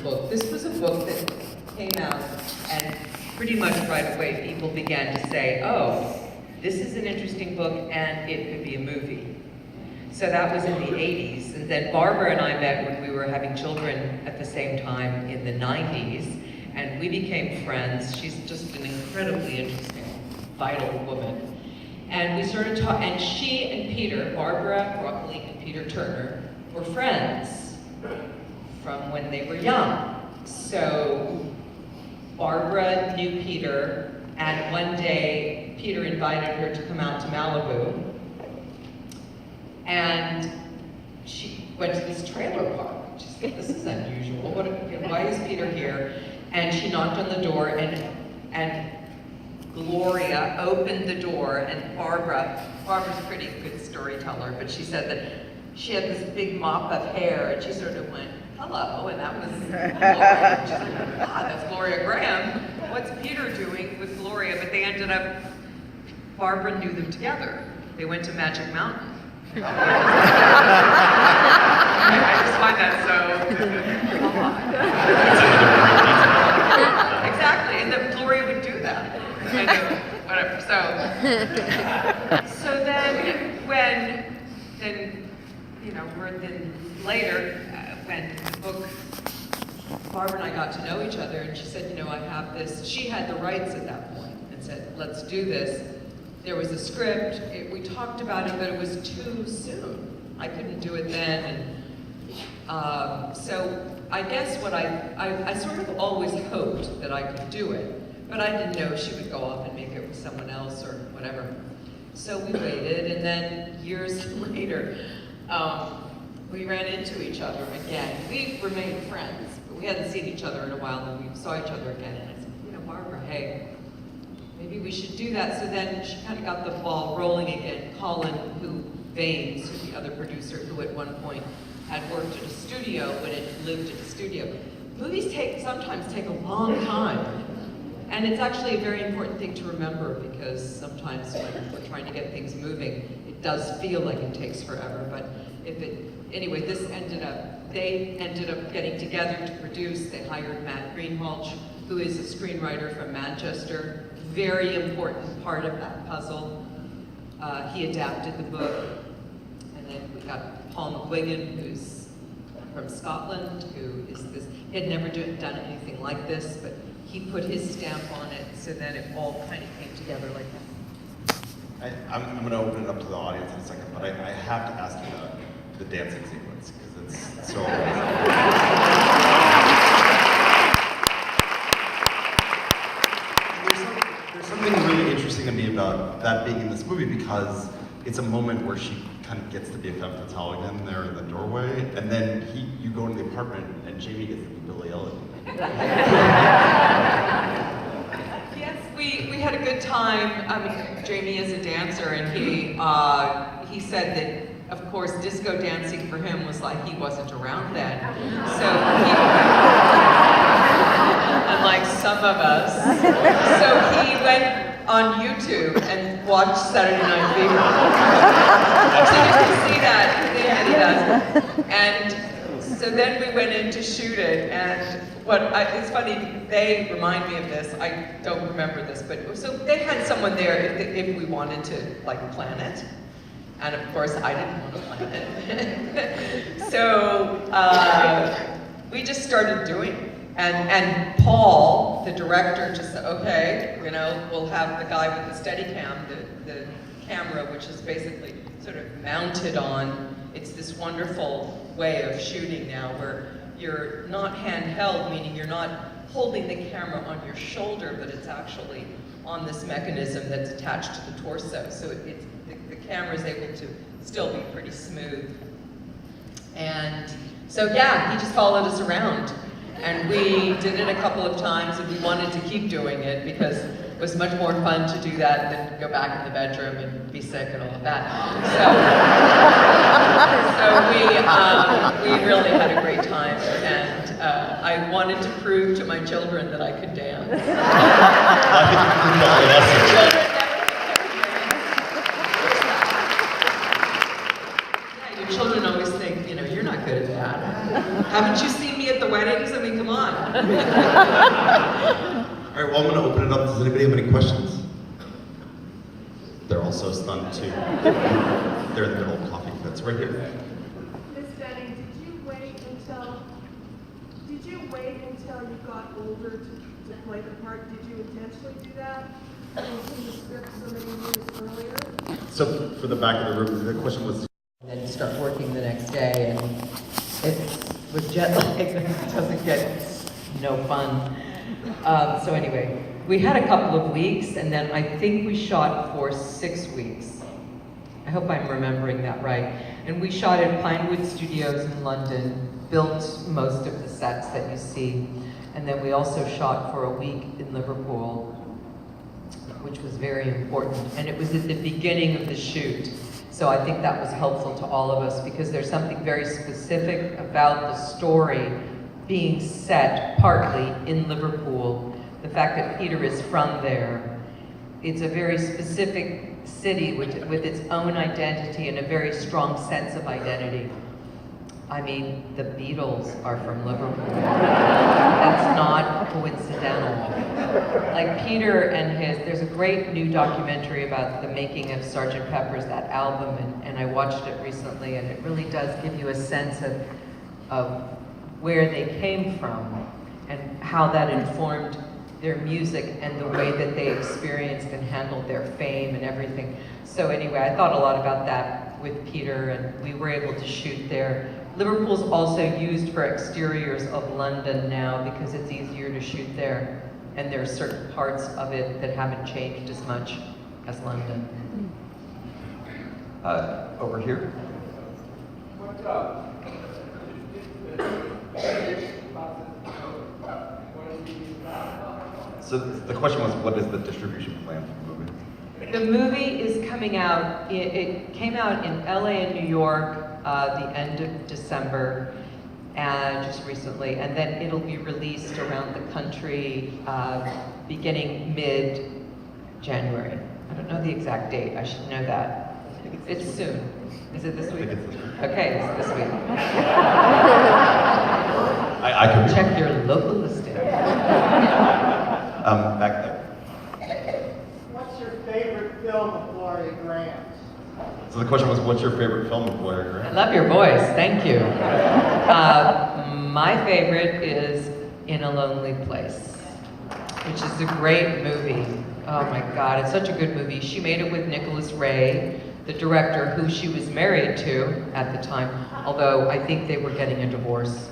book. This was a book that came out, and pretty much right away people began to say, oh, this is an interesting book and it could be a movie. So that was in the 80s. And then Barbara and I met when we were having children at the same time in the 90s. And we became friends. She's just an incredibly interesting, vital woman. And we started talking, and she and Peter, Barbara Broccoli and Peter Turner, were friends from when they were young. So Barbara knew Peter, and one day Peter invited her to come out to Malibu. And she went to this trailer park. She said, this is unusual. Why is Peter here? And she knocked on the door, and Gloria opened the door, and Barbara's a pretty good storyteller, but she said that she had this big mop of hair, and she sort of went, hello, and that was Gloria. She's like, that's Gloria Graham. What's Peter doing with Gloria? But they ended up, Barbara knew them together. They went to Magic Mountain. I just find that so exactly, and that Gloria would do that. I know, whatever. So then later, when the book, Barbara and I got to know each other, and she said, I have this. She had the rights at that point, and said, let's do this. There was a script, we talked about it, but it was too soon. I couldn't do it then, and so I guess what I sort of always hoped that I could do it, but I didn't know she would go off and make it with someone else or whatever. So we waited, and then years later, we ran into each other again. We remained friends, but we hadn't seen each other in a while, and we saw each other again, and I said, Barbara, hey, maybe we should do that. So then she kind of got the ball rolling again. Colin, Baines, who's the other producer, who at one point had worked at a studio, when it lived at a studio. Movies sometimes take a long time. And it's actually a very important thing to remember, because sometimes when we're trying to get things moving, it does feel like it takes forever. But anyway, they ended up getting together to produce. They hired Matt Greenhalgh, who is a screenwriter from Manchester. Very important part of that puzzle. He adapted the book. And then we got Paul McGuigan, who's from Scotland, who is this, he had never done anything like this, but he put his stamp on it, so then it all kind of came together like that. I'm going to open it up to the audience in a second, but I have to ask you about the dancing sequence, because it's so amazing. There's something really interesting to me about that being in this movie, because it's a moment where she kind of gets to be a femme fatale again there in the doorway, and then you go into the apartment and Jamie gets to be Billy Elliot. Yes, we had a good time. Jamie is a dancer, and he said that, of course, disco dancing for him was like he wasn't around then. So unlike some of us, so he went on YouTube and watched Saturday Night Fever. So you can see that thing that he does. And so then we went in to shoot it, and it's funny, they remind me of this, I don't remember this, but so they had someone there if we wanted to plan it. And of course, I didn't want to plan it. So we just started doing it. And Paul, the director, just said, okay, we'll have the guy with the Steadicam, the camera, which is basically sort of mounted on, it's this wonderful way of shooting now where you're not handheld, meaning you're not holding the camera on your shoulder, but it's actually on this mechanism that's attached to the torso. So the camera is able to still be pretty smooth. And so yeah, he just followed us around. And we did it a couple of times, and we wanted to keep doing it because it was much more fun to do that than go back in the bedroom and be sick and all of that. So we really had a great time, and I wanted to prove to my children that I could dance. Your children always think, you're not good at that. Haven't you seen me at the the weddings? I mean, come on. All right, well, I'm going to open it up. Does anybody have any questions? They're all so stunned, too. They're in their little coffee fits right here. Miss Benning, did you wait until you got older to play the part? Did you intentionally do that? And in the script so many years earlier? So, for the back of the room, the question was... And then start working the next day, and with jet lag, it doesn't get no fun. So anyway, we had a couple of weeks, and then I think we shot for 6 weeks. I hope I'm remembering that right. And we shot at Pinewood Studios in London, built most of the sets that you see. And then we also shot for a week in Liverpool, which was very important. And it was at the beginning of the shoot. So I think that was helpful to all of us because there's something very specific about the story being set partly in Liverpool. The fact that Peter is from there. It's a very specific city with its own identity and a very strong sense of identity. I mean, the Beatles are from Liverpool. That's not coincidental. Like Peter and there's a great new documentary about the making of Sgt. Pepper's, that album, and I watched it recently, and it really does give you a sense of where they came from and how that informed their music and the way that they experienced and handled their fame and everything. So anyway, I thought a lot about that with Peter, and we were able to shoot there. Liverpool's also used for exteriors of London now because it's easier to shoot there, and there are certain parts of it that haven't changed as much as London. Over here. So the question was, what is the distribution plan for the movie? The movie is coming out, it came out in LA and New York the end of December, just recently, and then it'll be released around the country beginning mid-January. I don't know the exact date, I should know that. It's soon. Is it this week? I think it's this week. Okay, it's this week. I could Check your local listing. Back there. What's your favorite film of Gloria Grant? So the question was, what's your favorite film of Gloria I Grant? love your voice, thank you. My favorite is In a Lonely Place, which is a great movie. Oh my God, it's such a good movie. She made it with Nicholas Ray, the director who she was married to at the time, although I think they were getting a divorce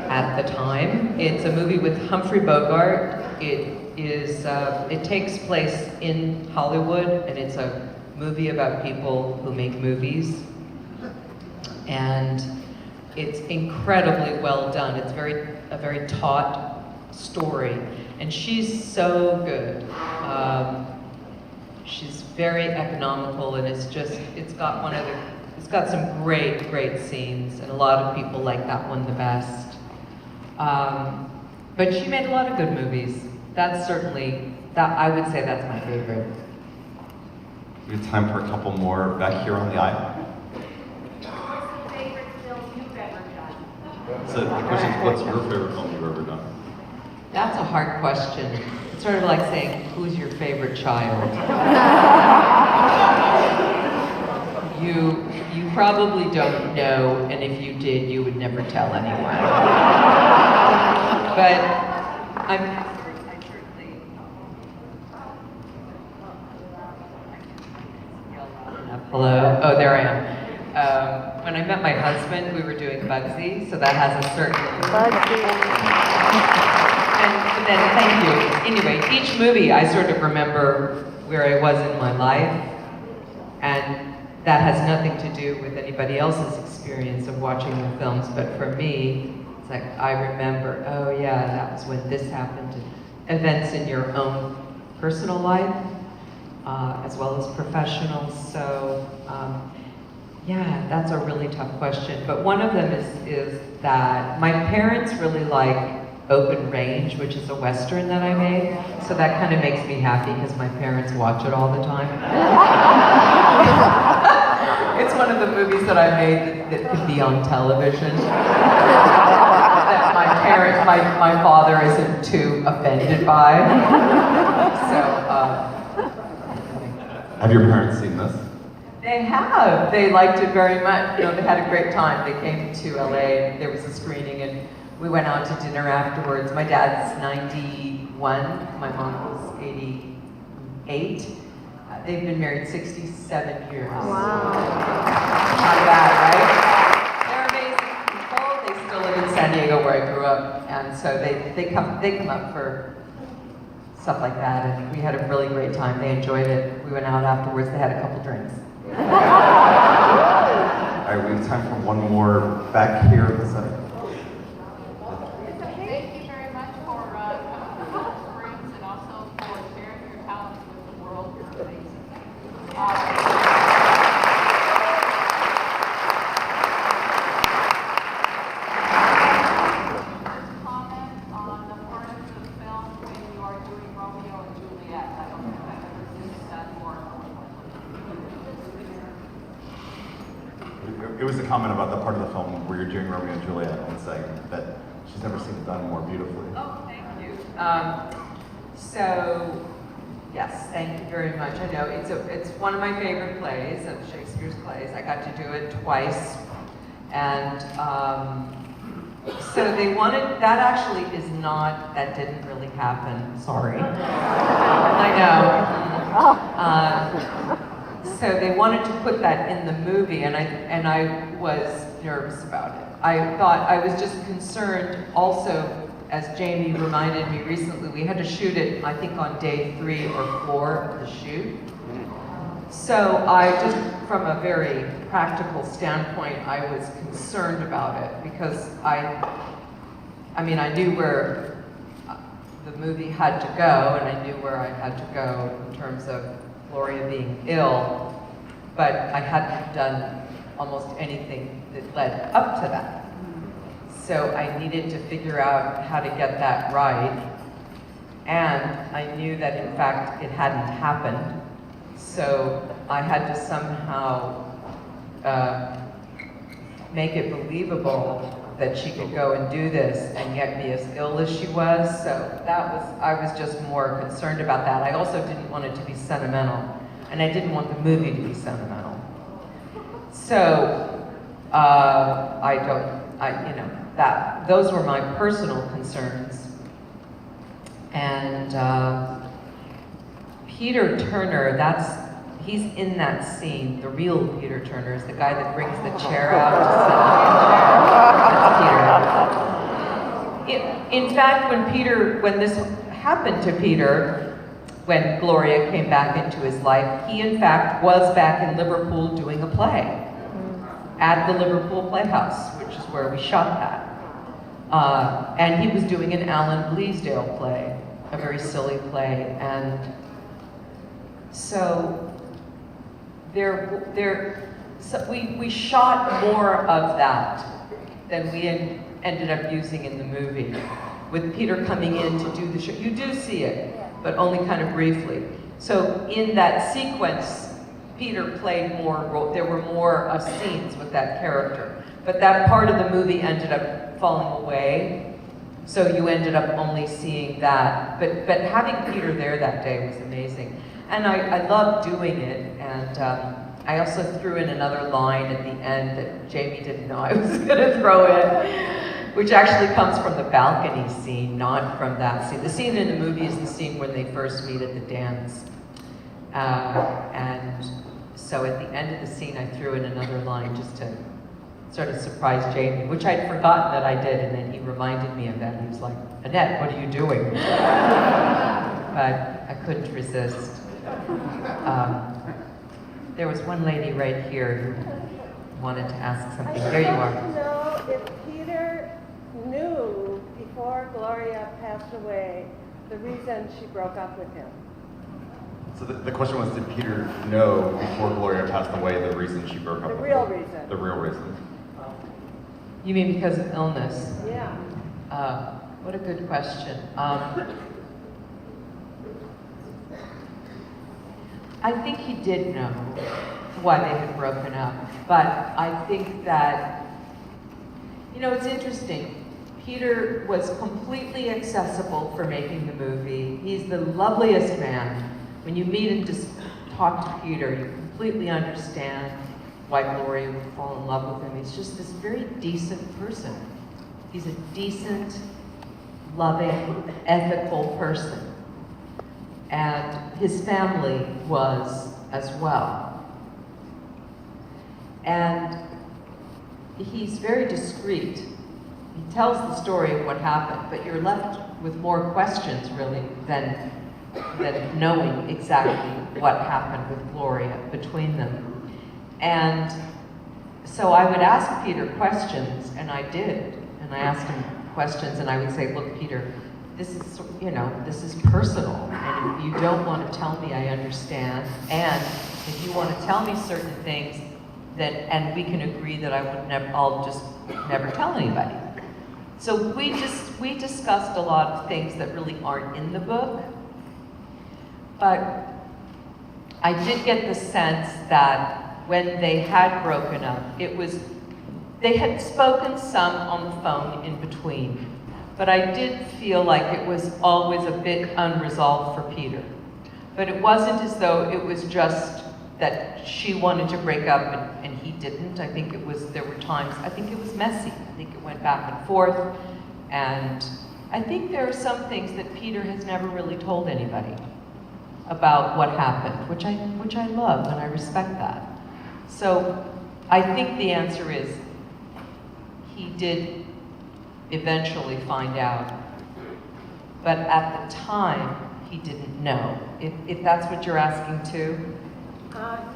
at the time. It's a movie with Humphrey Bogart. It takes place in Hollywood, and it's a movie about people who make movies. And it's incredibly well done. It's a very taut story, and she's so good. She's very economical, and it's got some great scenes, and a lot of people like that one the best. But she made a lot of good movies. That's certainly, I would say that's my favorite. We have time for a couple more back here on the aisle. What's the favorite film you've ever done? So the question is, what's your favorite film you've ever done? That's a hard question. It's sort of like saying, who's your favorite child? You probably don't know, and if you did, you would never tell anyone. But I certainly. Hello? Oh, there I am. When I met my husband, we were doing Bugsy, so that has a certain... And then, thank you. Anyway, each movie I sort of remember where I was in my life, and that has nothing to do with anybody else's experience of watching the films, but for me, it's like I remember, oh yeah, that was when this happened. Events in your own personal life, as well as professional. So, yeah, that's a really tough question. But one of them is that my parents really like Open Range, which is a Western that I made. So that kind of makes me happy because my parents watch it all the time. It's one of the movies that I made that can be on television. That my father isn't too offended by. So, Have your parents seen this? they have. They liked it very much. You know, they had a great time. They came to LA. There was a screening, and we went out to dinner afterwards. My dad's 91. My mom was 88. They've been married 67 years. Wow. Not bad, right? They're amazing people. They still live in San Diego, where I grew up, and so they come up for stuff like that. And we had a really great time. They enjoyed it. We went out afterwards. They had a couple drinks. All right, we have time for one more back here at the center. Thank you very much for coming to Hot Springs and also for sharing your talents with the world. You're amazing. Comment on the part of the film when you are doing Romeo and Juliet. I don't think I've ever seen it done more. It was a comment about the part of the film where you're doing Romeo and Juliet and saying that she's never seen it done more beautifully. Oh, thank you. So, yes, thank you very much. I know it's one of my favorite plays, of Shakespeare's plays. I got to do it twice, and so they wanted, that actually is not, that didn't really happen, sorry. I know. So they wanted to put that in the movie, and I was nervous about it. I thought, I was just concerned also, as Jamie reminded me recently, we had to shoot it, I think, on day 3 or 4 of the shoot. So I just, from a very practical standpoint, I was concerned about it because I mean, I knew where the movie had to go, and I knew where I had to go in terms of Gloria being ill, but I hadn't done almost anything that led up to that. So I needed to figure out how to get that right, and I knew that in fact it hadn't happened, so I had to somehow make it believable that she could go and do this and yet be as ill as she was. So that was, I was just more concerned about that. I also didn't want it to be sentimental, and I didn't want the movie to be sentimental. So those were my personal concerns. And Peter Turner, he's in that scene. The real Peter Turner is the guy that brings the chair out to sit in the chair. That's Peter. In fact, when this happened to Peter, when Gloria came back into his life, he in fact was back in Liverpool doing a play at the Liverpool Playhouse, which is where we shot that. And he was doing an Alan Bleasdale play, a very silly play, and so we shot more of that than we ended up using in the movie, with Peter coming in to do the show. You do see it, but only kind of briefly. So in that sequence, Peter played more role. There were more scenes with that character, but that part of the movie ended up falling away. So you ended up only seeing that. But having Peter there that day was amazing. And I loved doing it, and I also threw in another line at the end that Jamie didn't know I was gonna throw in, which actually comes from the balcony scene, not from that scene. The scene in the movie is the scene when they first meet at the dance. And so at the end of the scene, I threw in another line just to sort of surprise Jamie, which I'd forgotten that I did, and then he reminded me of that. He was like, "Annette, what are you doing?" But I couldn't resist. There was one lady right here who wanted to ask something. There you I'd are. like to know if Peter knew before Gloria passed away the reason she broke up with him. So the question was, did Peter know before Gloria passed away the reason she broke up The with real him? reason. The real reason. You mean because of illness? Yeah. What a good question. I think he did know. why they had broken up. But I think that, you know, it's interesting. Peter was completely accessible for making the movie. He's the loveliest man. When you meet and just talk to Peter, you completely understand why Gloria would fall in love with him. He's just this very decent person. He's a decent, loving, ethical person. And his family was as well. And he's very discreet. He tells the story of what happened, but you're left with more questions, really, than knowing exactly what happened with Gloria between them. And so I would ask Peter questions, and I did. And I asked him questions, and I would say, look, Peter, this is, you know, this is personal, and if you don't want to tell me, I understand. And if you want to tell me certain things, and we can agree that I'll just never tell anybody. So we discussed a lot of things that really aren't in the book, but I did get the sense that when they had broken up, they had spoken some on the phone in between, but I did feel like it was always a bit unresolved for Peter. But it wasn't as though it was just that she wanted to break up and he didn't. I think there were times, I think it was messy. I think it went back and forth. And I think there are some things that Peter has never really told anybody about what happened, which I love and I respect that. So I think the answer is he did eventually find out, but at the time he didn't know. If that's what you're asking too.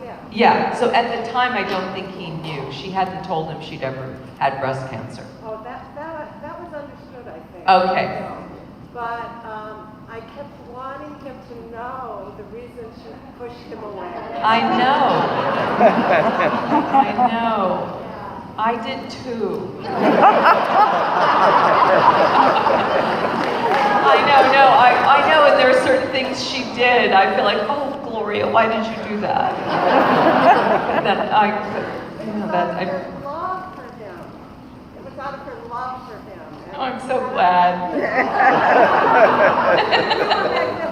Yeah. Yeah, so at the time I don't think he knew. She hadn't told him she'd ever had breast cancer. Oh, that was understood, I think. Okay. So, but I kept wanting him to know the reason she pushed him away. I know. I know. I did too. I know, and there are certain things she did. I feel like, oh, Gloria, why did you do that? Her love for him. It was out of her love for him. I'm so glad. You know,